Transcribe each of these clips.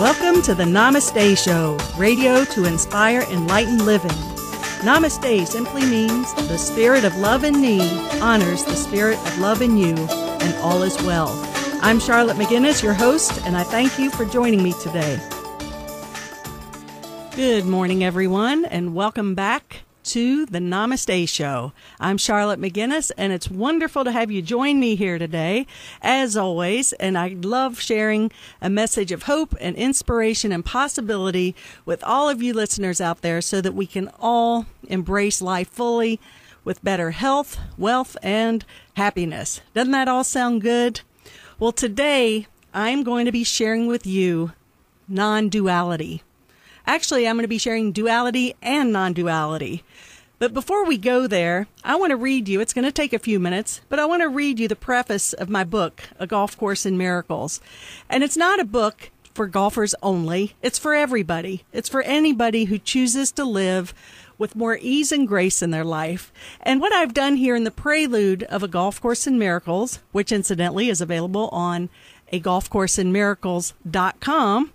Welcome to the Namaste Show, radio to inspire enlightened living. Namaste simply means the spirit of love in me honors the spirit of love in you, and all is well. I'm Charlotte McGinnis, your host, and I thank you for joining me today. Good morning, everyone, and welcome back to the Namaste Show. I'm Charlotte McGinnis, and it's wonderful to have you join me here today, as always, and I love sharing a message of hope and inspiration and possibility with all of you listeners out there so that we can all embrace life fully with better health, wealth, and happiness. Doesn't that all sound good? Well, today I'm going to be sharing with you non-duality. Actually, I'm going to be sharing duality and non-duality. But before we go there, I want to read you, it's going to take a few minutes, but I want to read you the preface of my book, A Golf Course in Miracles. And it's not a book for golfers only. It's for everybody. It's for anybody who chooses to live with more ease and grace in their life. And what I've done here in the prelude of A Golf Course in Miracles, which incidentally is available on agolfcourseinmiracles.com,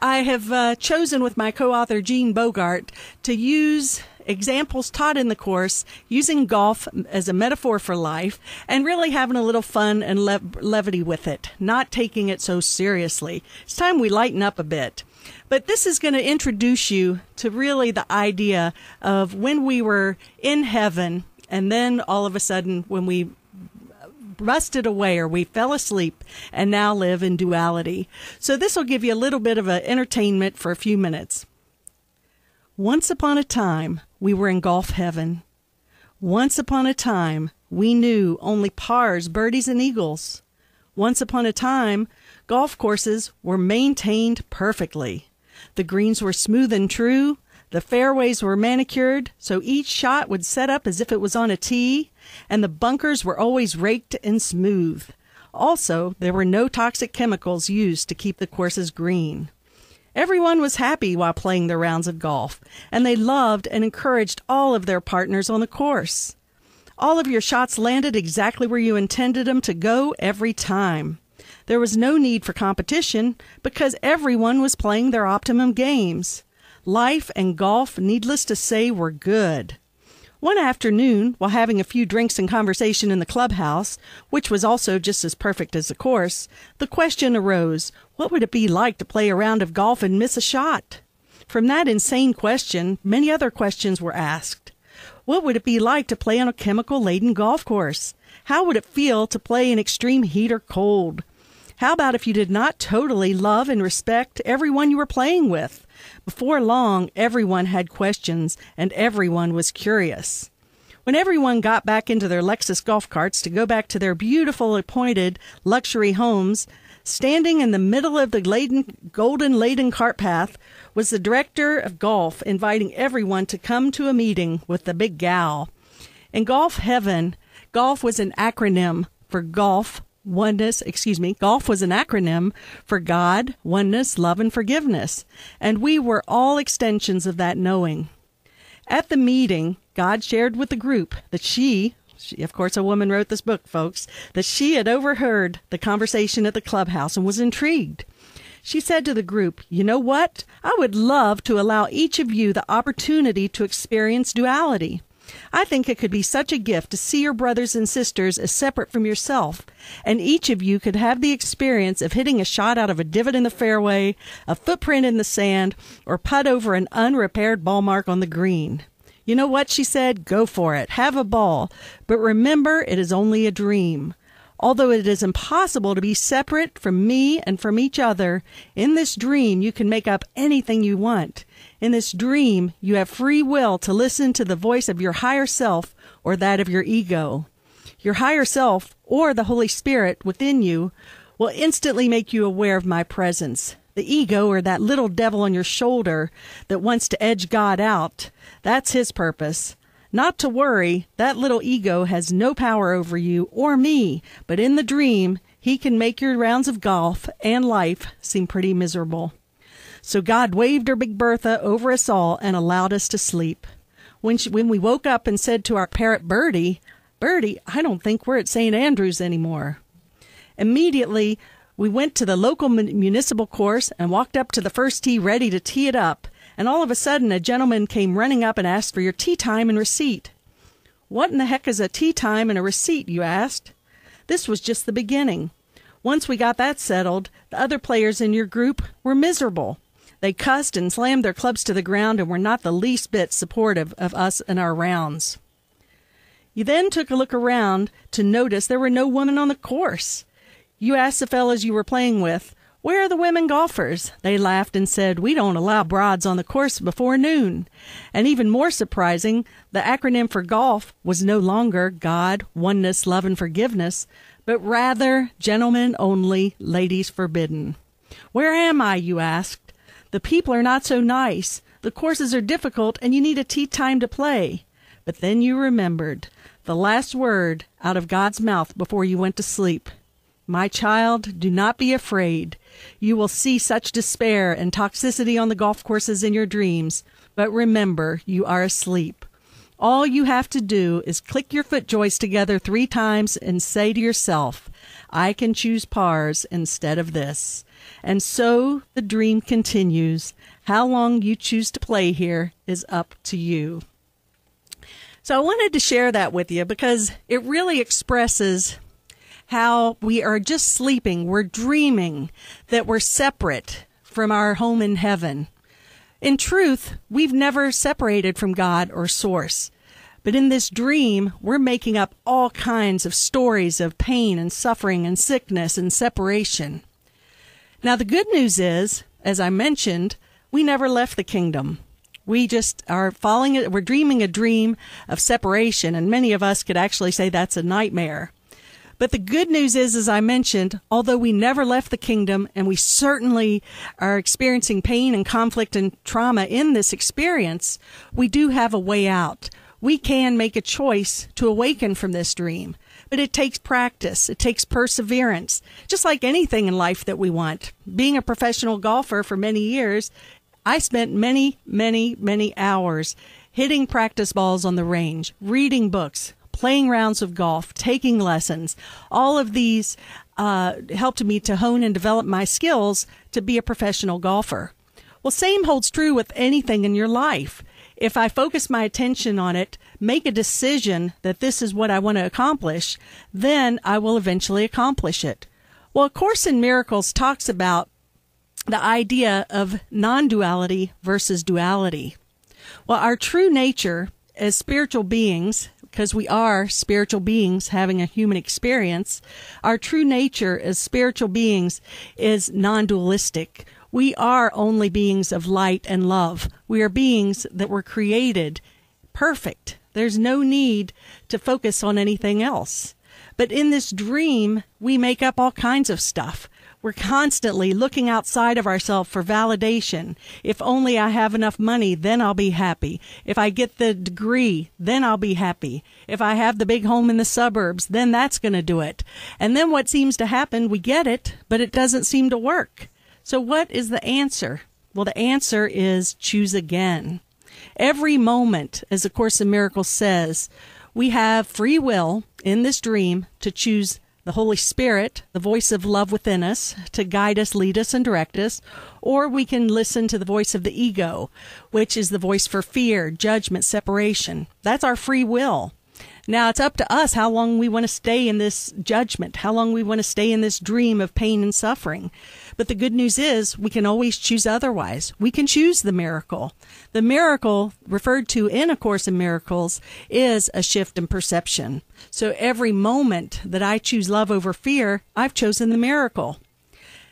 I have chosen with my co-author Gene Bogart to use examples taught in the course using golf as a metaphor for life and really having a little fun and levity with it, not taking it so seriously. It's time we lighten up a bit. But this is going to introduce you to really the idea of when we were in heaven and then all of a sudden when we rusted away or we fell asleep and now live in duality. So this will give you a little bit of an entertainment for a few minutes. Once upon a time, we were in golf heaven. Once upon a time, we knew only pars, birdies, and eagles. Once upon a time, golf courses were maintained perfectly. The greens were smooth and true. The fairways were manicured, so each shot would set up as if it was on a tee, and the bunkers were always raked and smooth. Also, there were no toxic chemicals used to keep the courses green. Everyone was happy while playing their rounds of golf, and they loved and encouraged all of their partners on the course. All of your shots landed exactly where you intended them to go every time. There was no need for competition because everyone was playing their optimum games. Life and golf, needless to say, were good. One afternoon, while having a few drinks and conversation in the clubhouse, which was also just as perfect as the course, the question arose, what would it be like to play a round of golf and miss a shot? From that insane question, many other questions were asked. What would it be like to play on a chemical-laden golf course? How would it feel to play in extreme heat or cold? How about if you did not totally love and respect everyone you were playing with? Before long, everyone had questions, and everyone was curious. When everyone got back into their Lexus golf carts to go back to their beautiful appointed luxury homes, standing in the middle of the golden-laden cart path was the director of golf inviting everyone to come to a meeting with the big gal. In golf heaven, golf was an acronym for golf was an acronym for God, oneness, love, and forgiveness, and we were all extensions of that knowing. At the meeting, God shared with the group that she, of course a woman wrote this book, folks, that she had overheard the conversation at the clubhouse and was intrigued. She said to the group, "You know what? I would love to allow each of you the opportunity to experience duality. I think it could be such a gift to see your brothers and sisters as separate from yourself, and each of you could have the experience of hitting a shot out of a divot in the fairway, a footprint in the sand, or putt over an unrepaired ball mark on the green. You know what?" she said, "go for it. Have a ball. But remember, it is only a dream. Although it is impossible to be separate from me and from each other, in this dream you can make up anything you want. In this dream, you have free will to listen to the voice of your higher self or that of your ego. Your higher self, or the Holy Spirit within you, will instantly make you aware of my presence. The ego, or that little devil on your shoulder that wants to edge God out, that's his purpose. Not to worry, that little ego has no power over you or me, but in the dream, he can make your rounds of golf and life seem pretty miserable." So God waved her Big Bertha over us all and allowed us to sleep. When we woke up and said to our parrot Birdie, "Birdie, I don't think we're at St. Andrews anymore." Immediately, We went to the local municipal course and walked up to the first tee ready to tee it up. And all of a sudden, a gentleman came running up and asked for your tee time and receipt. What in the heck is a tee time and a receipt, you asked? This was just the beginning. Once we got that settled, the other players in your group were miserable. They cussed and slammed their clubs to the ground and were not the least bit supportive of us and our rounds. You then took a look around to notice there were no women on the course. You asked the fellows you were playing with, "Where are the women golfers?" They laughed and said, "We don't allow broads on the course before noon." And even more surprising, the acronym for golf was no longer God, Oneness, Love, and Forgiveness, but rather Gentlemen Only, Ladies Forbidden. "Where am I?" you asked. "The people are not so nice. The courses are difficult, and you need a tee time to play." But then you remembered the last word out of God's mouth before you went to sleep. "My child, do not be afraid. You will see such despair and toxicity on the golf courses in your dreams, but remember, you are asleep. All you have to do is click your foot joints together 3 times and say to yourself, 'I can choose pars instead of this.' And so the dream continues. How long you choose to play here is up to you." So I wanted to share that with you because it really expresses how we are just sleeping. We're dreaming that we're separate from our home in heaven. In truth, we've never separated from God or Source. But in this dream, we're making up all kinds of stories of pain and suffering and sickness and separation. Now, the good news is, as I mentioned, we never left the kingdom. We just are we're dreaming a dream of separation, and many of us could actually say that's a nightmare. But the good news is, as I mentioned, although we never left the kingdom, and we certainly are experiencing pain and conflict and trauma in this experience, we do have a way out. We can make a choice to awaken from this dream. But it takes practice. It takes perseverance, just like anything in life that we want. Being a professional golfer for many years, I spent many hours hitting practice balls on the range, reading books, playing rounds of golf, taking lessons. All of these helped me to hone and develop my skills to be a professional golfer. Well, same holds true with anything in your life. If I focus my attention on it, make a decision that this is what I want to accomplish, then I will eventually accomplish it. Well, A Course in Miracles talks about the idea of non-duality versus duality. Well, our true nature as spiritual beings, because we are spiritual beings having a human experience, our true nature as spiritual beings is non-dualistic. We are only beings of light and love. We are beings that were created perfect. There's no need to focus on anything else. But in this dream, we make up all kinds of stuff. We're constantly looking outside of ourselves for validation. If only I have enough money, then I'll be happy. If I get the degree, then I'll be happy. If I have the big home in the suburbs, then that's going to do it. And then what seems to happen, we get it, but it doesn't seem to work. So what is the answer? Well, the answer is choose again. Every moment, as A Course in Miracles says, we have free will in this dream to choose the Holy Spirit, the voice of love within us, to guide us, lead us, and direct us, or we can listen to the voice of the ego, which is the voice for fear, judgment, separation. That's our free will. Now, it's up to us how long we want to stay in this judgment, how long we want to stay in this dream of pain and suffering. But the good news is we can always choose otherwise. We can choose the miracle. The miracle referred to in A Course in Miracles is a shift in perception. So every moment that I choose love over fear, I've chosen the miracle.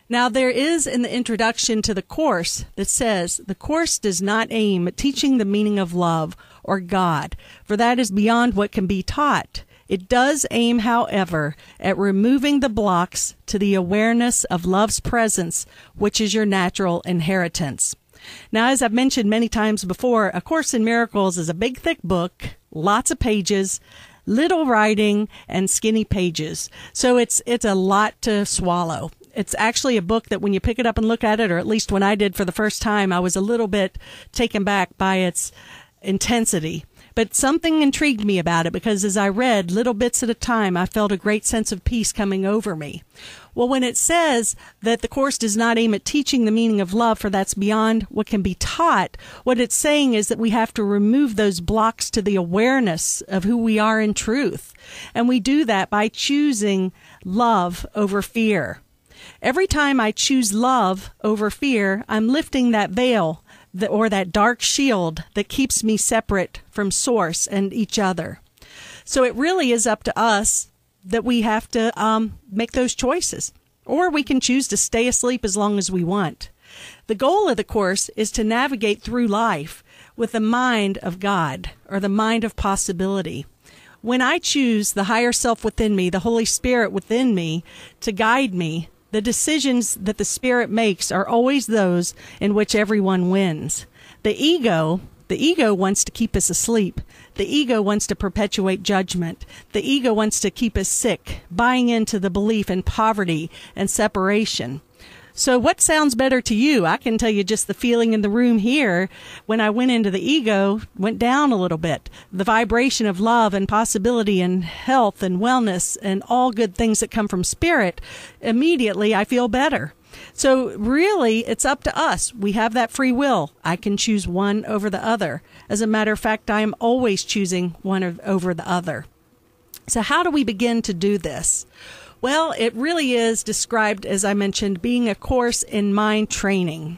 Now, there is in the introduction to the Course that says, the Course does not aim at teaching the meaning of love or God, for that is beyond what can be taught. It does aim, however, at removing the blocks to the awareness of love's presence, which is your natural inheritance. Now, as I've mentioned many times before, A Course in Miracles is a big, thick book, lots of pages, little writing, and skinny pages. So it's a lot to swallow. It's actually a book that when you pick it up and look at it, or at least when I did for the first time, I was a little bit taken back by its intensity. But something intrigued me about it, because as I read little bits at a time, I felt a great sense of peace coming over me. Well, when it says that the Course does not aim at teaching the meaning of love, for that's beyond what can be taught, what it's saying is that we have to remove those blocks to the awareness of who we are in truth. And we do that by choosing love over fear. Every time I choose love over fear, I'm lifting that veil or that dark shield that keeps me separate from Source and each other. So it really is up to us that we have to make those choices. Or we can choose to stay asleep as long as we want. The goal of the Course is to navigate through life with the mind of God, or the mind of possibility. When I choose the higher self within me, the Holy Spirit within me, to guide me, the decisions that the Spirit makes are always those in which everyone wins. The ego wants to keep us asleep. The ego wants to perpetuate judgment. The ego wants to keep us sick, buying into the belief in poverty and separation. So what sounds better to you? I can tell you just the feeling in the room here when I went into the ego went down a little bit. The vibration of love and possibility and health and wellness and all good things that come from Spirit, immediately I feel better. So really, it's up to us. We have that free will. I can choose one over the other. As a matter of fact, I am always choosing one over the other. So how do we begin to do this? Well, it really is described, as I mentioned, being a course in mind training.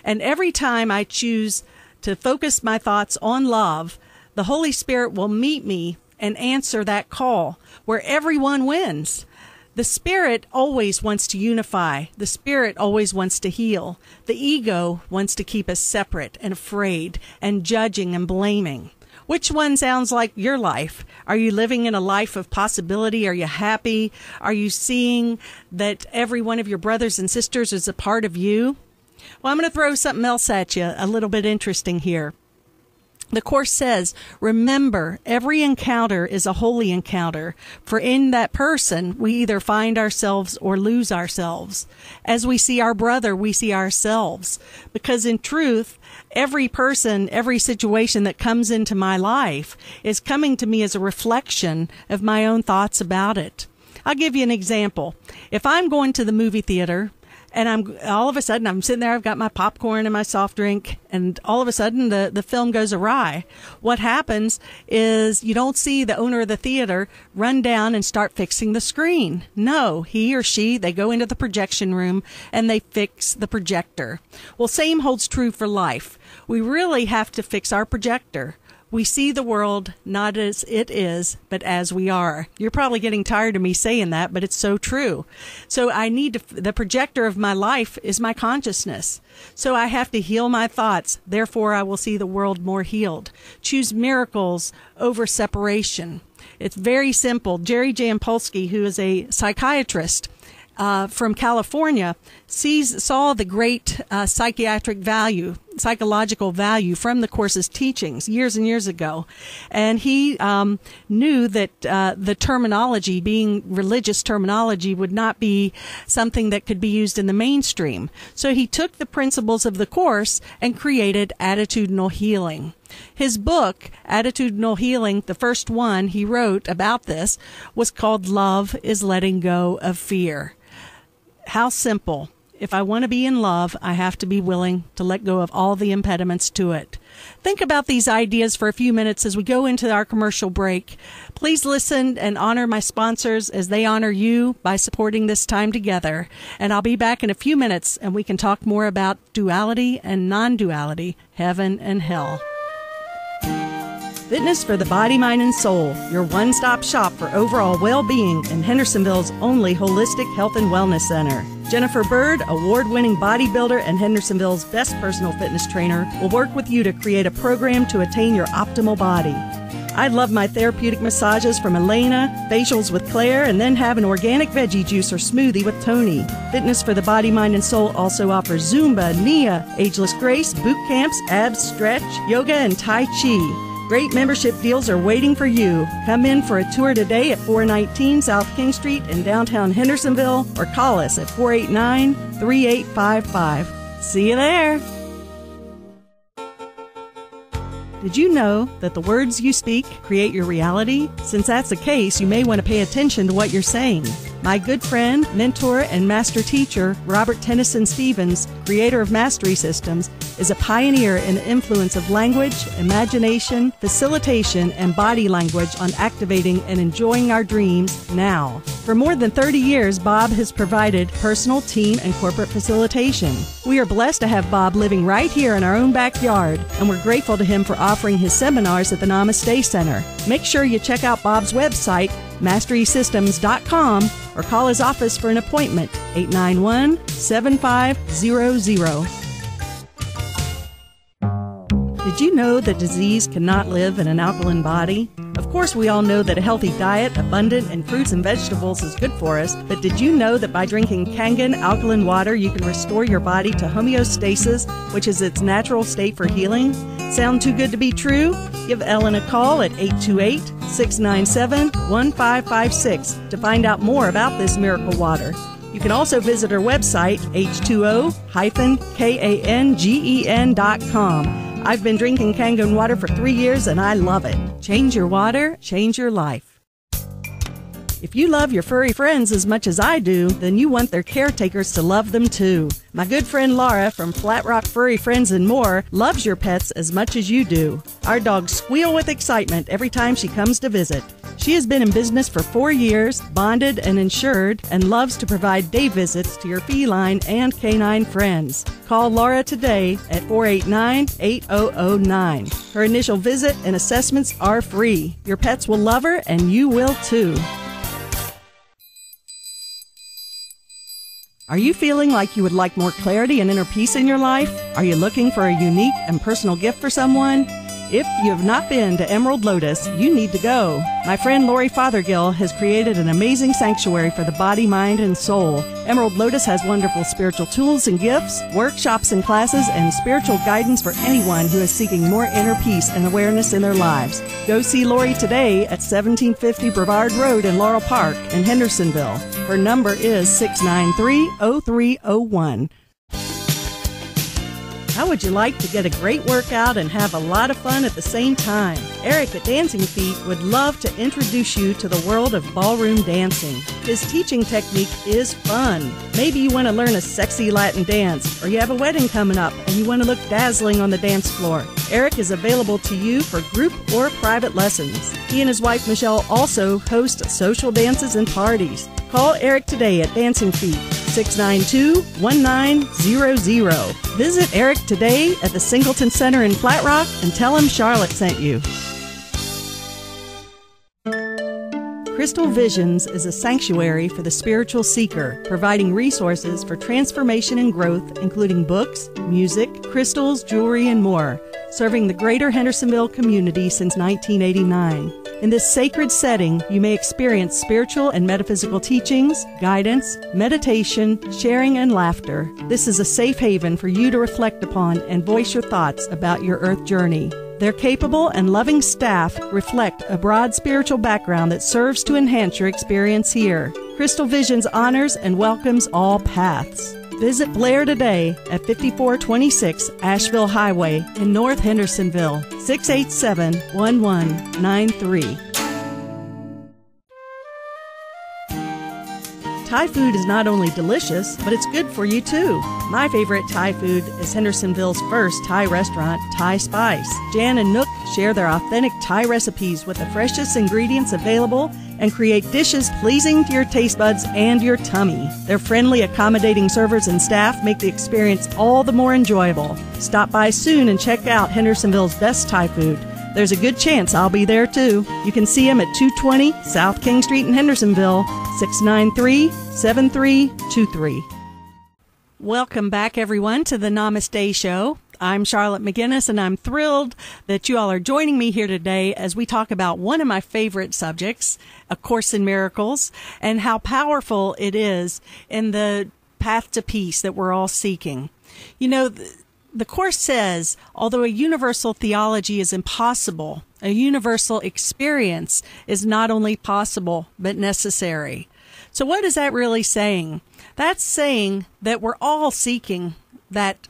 And every time I choose to focus my thoughts on love, the Holy Spirit will meet me and answer that call where everyone wins. The Spirit always wants to unify. The Spirit always wants to heal. The ego wants to keep us separate and afraid and judging and blaming. Which one sounds like your life? Are you living in a life of possibility? Are you happy? Are you seeing that every one of your brothers and sisters is a part of you? Well, I'm going to throw something else at you, a little bit interesting here. The Course says, remember, every encounter is a holy encounter, for in that person we either find ourselves or lose ourselves. As we see our brother, we see ourselves. Because in truth, every person, every situation that comes into my life is coming to me as a reflection of my own thoughts about it. I'll give you an example. If I'm going to the movie theater, and all of a sudden I'm sitting there, I've got my popcorn and my soft drink, and all of a sudden the film goes awry. What happens is you don't see the owner of the theater run down and start fixing the screen. No, he or she, they go into the projection room and they fix the projector. Well, same holds true for life. We really have to fix our projector. We see the world not as it is, but as we are. You're probably getting tired of me saying that, but it's so true. So the projector of my life is my consciousness. So I have to heal my thoughts. Therefore, I will see the world more healed. Choose miracles over separation. It's very simple. Jerry Jampolsky, who is a psychiatrist, from California, saw the great psychological value from the Course's teachings years and years ago. And he knew that the terminology, being religious terminology, would not be something that could be used in the mainstream. So he took the principles of the Course and created attitudinal healing. His book, Attitudinal Healing, the first one he wrote about this, was called Love is Letting Go of Fear. How simple. If I want to be in love, I have to be willing to let go of all the impediments to it. Think about these ideas for a few minutes as we go into our commercial break. Please listen and honor my sponsors as they honor you by supporting this time together. And I'll be back in a few minutes and we can talk more about duality and non-duality, heaven and hell. Fitness for the body, mind, and soul, your one-stop shop for overall well-being in Hendersonville's only holistic health and wellness center. Jennifer Bird, award-winning bodybuilder and Hendersonville's best personal fitness trainer, will work with you to create a program to attain your optimal body. I love my therapeutic massages from Elena, facials with Claire, and then have an organic veggie juice or smoothie with Tony. Fitness for the body, mind, and soul also offers Zumba, Nia, Ageless Grace, boot camps, abs, stretch, yoga, and Tai Chi. Great membership deals are waiting for you. Come in for a tour today at 419 South King Street in downtown Hendersonville or call us at 489-3855. See you there. Did you know that the words you speak create your reality? Since that's the case, you may want to pay attention to what you're saying. My good friend, mentor, and master teacher, Robert Tennyson Stevens, creator of Mastery Systems, is a pioneer in the influence of language, imagination, facilitation, and body language on activating and enjoying our dreams now. For more than 30 years, Bob has provided personal, team, and corporate facilitation. We are blessed to have Bob living right here in our own backyard, and we're grateful to him for offering his seminars at the Namaste Center. Make sure you check out Bob's website, masterysystems.com, or call his office for an appointment, 891-7500. Did you know that disease cannot live in an alkaline body? Of course, we all know that a healthy diet, abundant in fruits and vegetables, is good for us, but did you know that by drinking Kangen alkaline water, you can restore your body to homeostasis, which is its natural state for healing? Sound too good to be true? Give Ellen a call at 828-697-1556 to find out more about this miracle water. You can also visit our website, h2o-kangen.com. I've been drinking Kangen water for 3 years and I love it. Change your water, change your life. If you love your furry friends as much as I do, then you want their caretakers to love them too. My good friend Laura from Flat Rock Furry Friends and More loves your pets as much as you do. Our dogs squeal with excitement every time she comes to visit. She has been in business for 4 years, bonded and insured, and loves to provide day visits to your feline and canine friends. Call Laura today at 489-8009. Her initial visit and assessments are free. Your pets will love her, and you will too. Are you feeling like you would like more clarity and inner peace in your life? Are you looking for a unique and personal gift for someone? If you have not been to Emerald Lotus, you need to go. My friend Lori Fothergill has created an amazing sanctuary for the body, mind, and soul. Emerald Lotus has wonderful spiritual tools and gifts, workshops and classes, and spiritual guidance for anyone who is seeking more inner peace and awareness in their lives. Go see Lori today at 1750 Brevard Road in Laurel Park in Hendersonville. Her number is 693-0301. How would you like to get a great workout and have a lot of fun at the same time? Eric at Dancing Feet would love to introduce you to the world of ballroom dancing. His teaching technique is fun. Maybe you want to learn a sexy Latin dance, or you have a wedding coming up and you want to look dazzling on the dance floor. Eric is available to you for group or private lessons. He and his wife Michelle also host social dances and parties. Call Eric today at Dancing Feet, 692-1900. Visit Eric today at the Singleton Center in Flat Rock and tell him Charlotte sent you. Crystal Visions is a sanctuary for the spiritual seeker, providing resources for transformation and growth, including books, music, crystals, jewelry, and more, serving the greater Hendersonville community since 1989. In this sacred setting, you may experience spiritual and metaphysical teachings, guidance, meditation, sharing, and laughter. This is a safe haven for you to reflect upon and voice your thoughts about your earth journey. Their capable and loving staff reflect a broad spiritual background that serves to enhance your experience here. Crystal Visions honors and welcomes all paths. Visit Blair today at 5426 Asheville Highway in North Hendersonville, 687-1193. Thai food is not only delicious, but it's good for you too. My favorite Thai food is Hendersonville's first Thai restaurant, Thai Spice. Jan and Nook share their authentic Thai recipes with the freshest ingredients available and create dishes pleasing to your taste buds and your tummy. Their friendly, accommodating servers and staff make the experience all the more enjoyable. Stop by soon and check out Hendersonville's best Thai food. There's a good chance I'll be there too. You can see them at 220 South King Street in Hendersonville, 693-7323. Welcome back, everyone, to the Namaste Show. I'm Charlotte McGinnis, and I'm thrilled that you all are joining me here today as we talk about one of my favorite subjects, A Course in Miracles, and how powerful it is in the path to peace that we're all seeking. You know, the Course says, although a universal theology is impossible, a universal experience is not only possible, but necessary. So what is that really saying? That's saying that we're all seeking that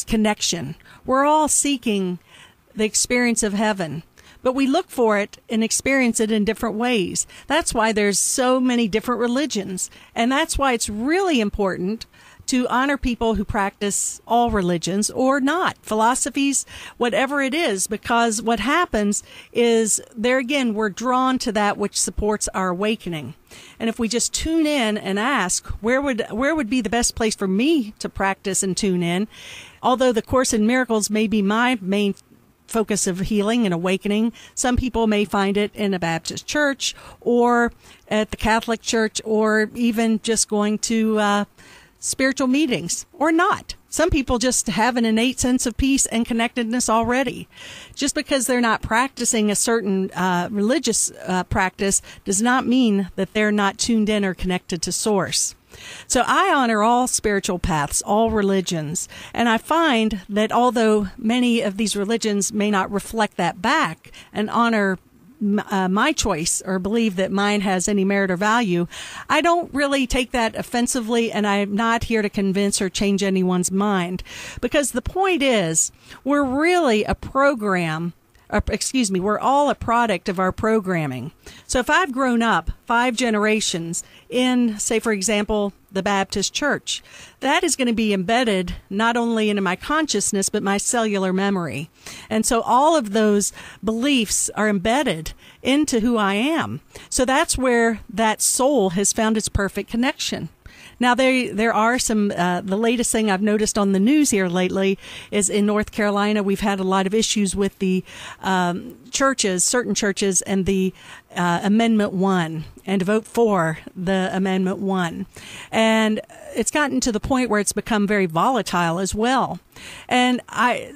connection. We're all seeking the experience of heaven. But we look for it and experience it in different ways. That's why there's so many different religions. And that's why it's really important to honor people who practice all religions or not, philosophies, whatever it is, because what happens is there again, we're drawn to that which supports our awakening. And if we just tune in and ask, where would be the best place for me to practice and tune in? Although the Course in Miracles may be my main focus of healing and awakening, some people may find it in a Baptist church or at the Catholic Church or even just going to spiritual meetings or not. Some people just have an innate sense of peace and connectedness already. Just because they're not practicing a certain religious practice does not mean that they're not tuned in or connected to Source. So I honor all spiritual paths, all religions, and I find that although many of these religions may not reflect that back and honor my choice or believe that mine has any merit or value, I don't really take that offensively, and I'm not here to convince or change anyone's mind, because the point is we're really a program. We're all a product of our programming. So if I've grown up 5 generations in, say, for example, the Baptist Church, that is going to be embedded not only into my consciousness, but my cellular memory. And so all of those beliefs are embedded into who I am. So that's where that soul has found its perfect connection. Now, there are some, the latest thing I've noticed on the news here lately is in North Carolina, we've had a lot of issues with the churches, certain churches, and the Amendment 1, and to vote for the Amendment 1. And it's gotten to the point where it's become very volatile as well. And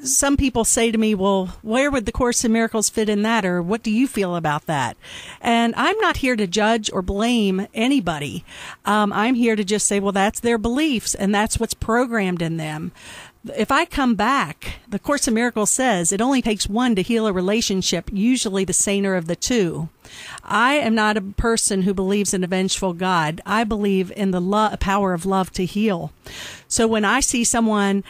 some people say to me, well, where would the Course in Miracles fit in that? Or what do you feel about that? And I'm not here to judge or blame anybody. I'm here to just say, well, that's their beliefs and that's what's programmed in them. If I come back, the Course in Miracles says it only takes one to heal a relationship, usually the saner of the two. I am not a person who believes in a vengeful God. I believe in the power of love to heal. So when I see someone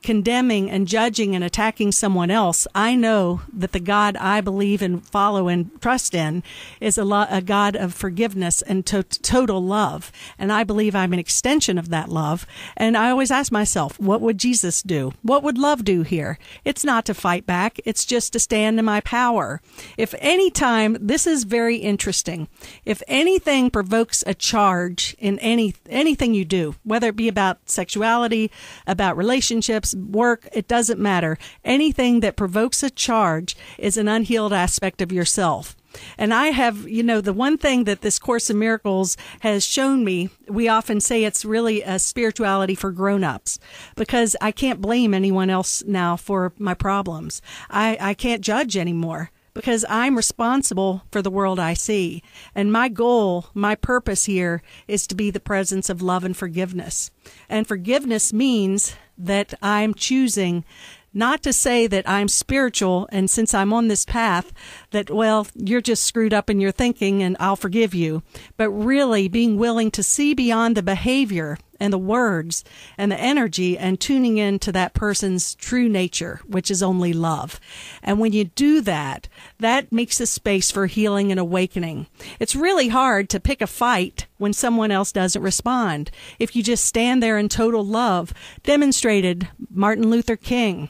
condemning and judging and attacking someone else, I know that the God I believe and follow and trust in is a God of forgiveness and total love. And I believe I'm an extension of that love. And I always ask myself, what would Jesus do? What would love do here? It's not to fight back. It's just to stand in my power. If any time, this is very interesting. If anything provokes a charge in anything you do, whether it be about sexuality, about relationships, work, it doesn't matter. Anything that provokes a charge is an unhealed aspect of yourself. And I have, the one thing that this Course in Miracles has shown me, we often say it's really a spirituality for grown-ups, because I can't blame anyone else now for my problems. I can't judge anymore, because I'm responsible for the world I see. And my goal, my purpose here is to be the presence of love and forgiveness. And forgiveness means that I'm choosing not to say that I'm spiritual, and since I'm on this path, that, well, you're just screwed up in your thinking and I'll forgive you. But really being willing to see beyond the behavior and the words and the energy and tuning in to that person's true nature, which is only love. And when you do that, that makes a space for healing and awakening. It's really hard to pick a fight when someone else doesn't respond. If you just stand there in total love, demonstrated Martin Luther King,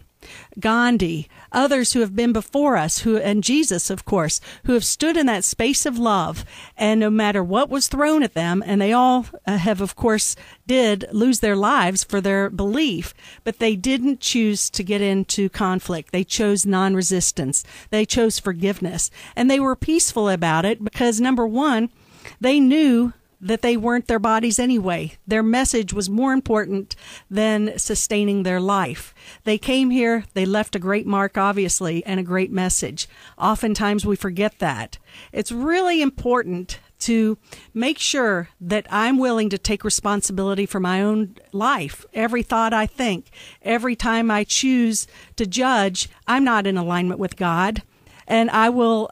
Gandhi, others who have been before us, and Jesus, of course, who have stood in that space of love, and no matter what was thrown at them, and they all have, of course, did lose their lives for their belief, but they didn't choose to get into conflict. They chose non-resistance. They chose forgiveness, and they were peaceful about it because, number one, they knew that they weren't their bodies anyway. Their message was more important than sustaining their life. They came here, they left a great mark, obviously, and a great message. Oftentimes we forget that. It's really important to make sure that I'm willing to take responsibility for my own life. Every thought I think, every time I choose to judge, I'm not in alignment with God, and I will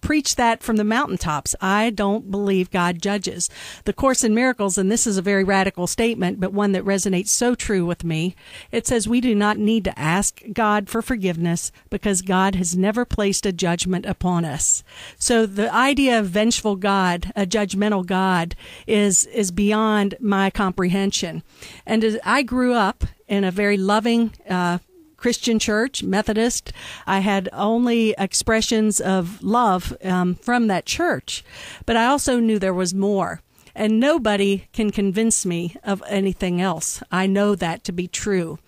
preach that from the mountaintops. I don't believe God judges. The Course in Miracles, and this is a very radical statement, but one that resonates so true with me. It says we do not need to ask God for forgiveness because God has never placed a judgment upon us. So the idea of vengeful God, a judgmental God, is beyond my comprehension. And as I grew up in a very loving Christian church, Methodist. I had only expressions of love from that church, but I also knew there was more. And nobody can convince me of anything else. I know that to be true.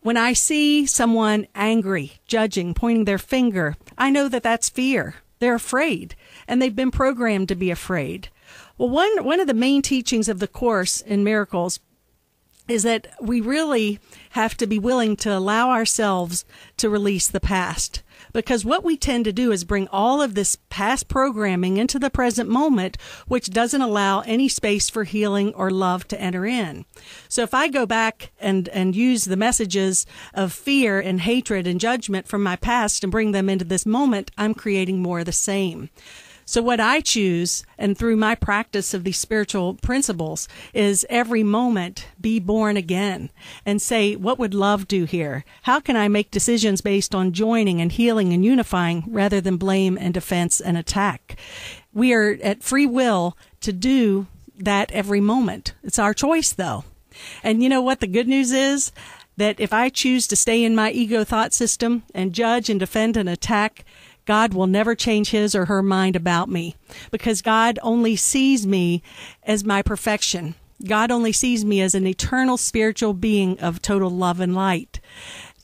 When I see someone angry, judging, pointing their finger, I know that that's fear. They're afraid, and they've been programmed to be afraid. Well, one of the main teachings of the Course in Miracles is that we really have to be willing to allow ourselves to release the past. Because what we tend to do is bring all of this past programming into the present moment, which doesn't allow any space for healing or love to enter in. So if I go back and use the messages of fear and hatred and judgment from my past and bring them into this moment, I'm creating more of the same. So what I choose, and through my practice of these spiritual principles, is every moment be born again and say, what would love do here? How can I make decisions based on joining and healing and unifying rather than blame and defense and attack? We are at free will to do that every moment. It's our choice, though. And you know what the good news is? That if I choose to stay in my ego thought system and judge and defend and attack, God will never change his or her mind about me, because God only sees me as my perfection. God only sees me as an eternal spiritual being of total love and light.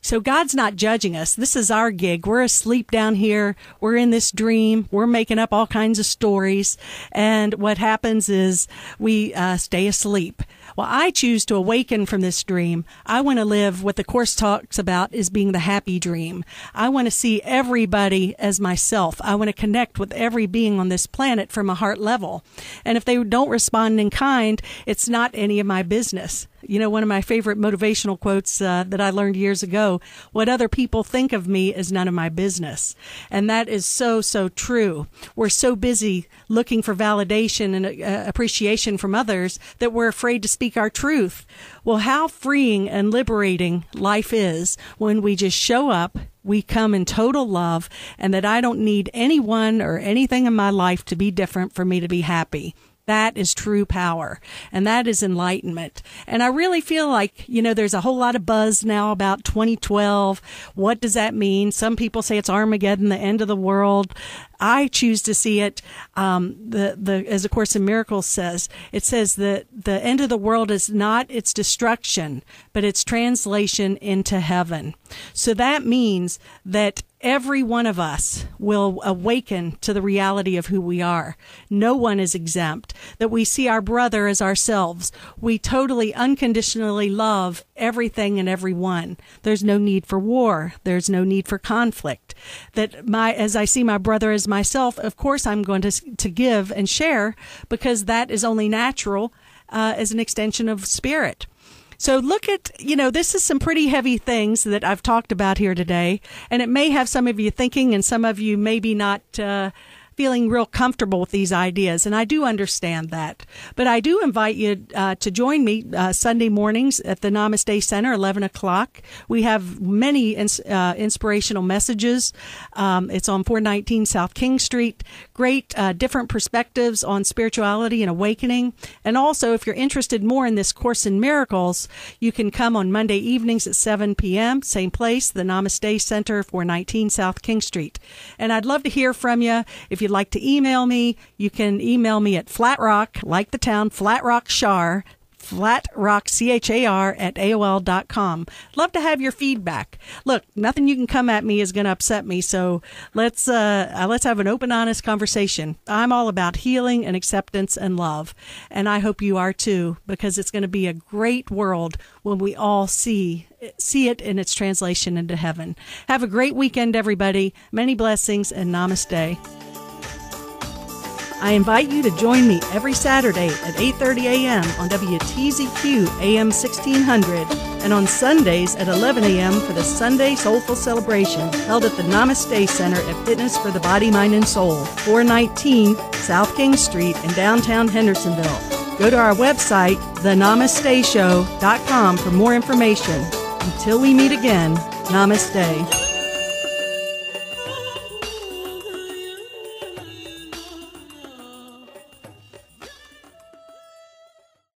So God's not judging us. This is our gig. We're asleep down here. We're in this dream. We're making up all kinds of stories. And what happens is we stay asleep. Well, I choose to awaken from this dream. I want to live what the Course talks about as being the happy dream. I want to see everybody as myself. I want to connect with every being on this planet from a heart level. And if they don't respond in kind, it's not any of my business. You know, one of my favorite motivational quotes that I learned years ago, what other people think of me is none of my business. And that is so, so true. We're so busy looking for validation and appreciation from others that we're afraid to speak our truth. Well, how freeing and liberating life is when we just show up, we come in total love, and that I don't need anyone or anything in my life to be different for me to be happy. That is true power, and that is enlightenment. And I really feel like, you know, there's a whole lot of buzz now about 2012. What does that mean? Some people say it's Armageddon, the end of the world. I choose to see it, as the Course in Miracles says, it says that the end of the world is not its destruction, but its translation into heaven. So that means that every one of us will awaken to the reality of who we are. No one is exempt. That we see our brother as ourselves. We totally unconditionally love everything and everyone. There's no need for war. There's no need for conflict. That as I see my brother as myself, of course I'm going to give and share, because that is only natural as an extension of spirit. So look at, you know, this is some pretty heavy things that I've talked about here today, and it may have some of you thinking, and some of you maybe not feeling real comfortable with these ideas, and I do understand that. But I do invite you to join me Sunday mornings at the Namaste Center, 11 o'clock. We have many inspirational messages. It's on 419 South King Street. Great different perspectives on spirituality and awakening. And also, if you're interested more in this Course in Miracles, you can come on Monday evenings at 7 p.m., same place, the Namaste Center, 419 South King Street. And I'd love to hear from you. If you'd like to email me, you can email me at flatrock, like the town, flatrockchar, flatrockchar at AOL.com. Love to have your feedback. Look, nothing you can come at me is going to upset me, so let's have an open, honest conversation. I'm all about healing and acceptance and love, and I hope you are too, because it's going to be a great world when we all see it in its translation into heaven. Have a great weekend, everybody. Many blessings, and namaste. I invite you to join me every Saturday at 8:30 a.m. on WTZQ AM 1600 and on Sundays at 11 a.m. for the Sunday Soulful Celebration held at the Namaste Center at Fitness for the Body, Mind, and Soul, 419 South King Street in downtown Hendersonville. Go to our website, thenamasteshow.com, for more information. Until we meet again, Namaste.